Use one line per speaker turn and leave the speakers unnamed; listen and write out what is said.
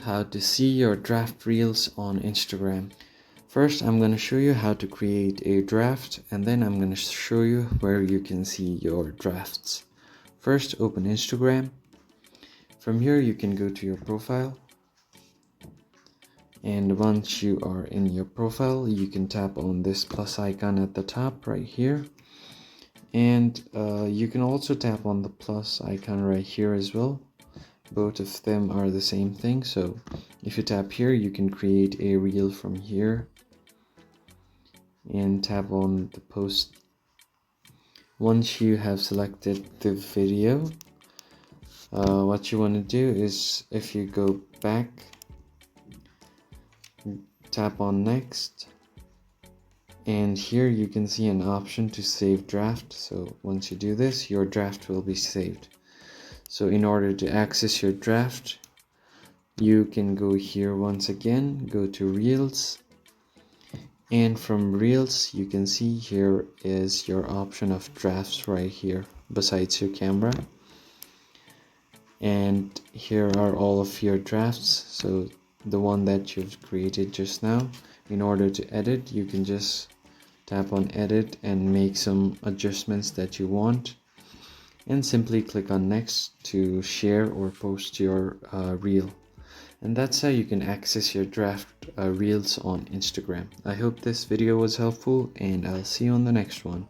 How to see your draft reels on Instagram. First, I'm going to show you how to create a draft, and then I'm going to show you where you can see your drafts. First, open Instagram. From here, you can go to your profile. And once you are in your profile, you can tap on this plus icon at the top right here. And you can also tap on the plus icon right here as well. Both of them are the same thing. So if you tap here, you can create a reel from here and tap on the post. Once you have selected the video, what you want to do is, if you go back, tap on next, and here you can see an option to save draft. So once you do this, your draft will be saved. So in order to access your draft, you can go here once again, go to Reels, and from Reels you can see here is your option of drafts right here besides your camera, and here are all of your drafts. So the one that you've created just now, in order to edit, you can just tap on edit and make some adjustments that you want, and simply click on next to share or post your reel. And that's how you can access your draft reels on Instagram. I hope this video was helpful, and I'll see you on the next one.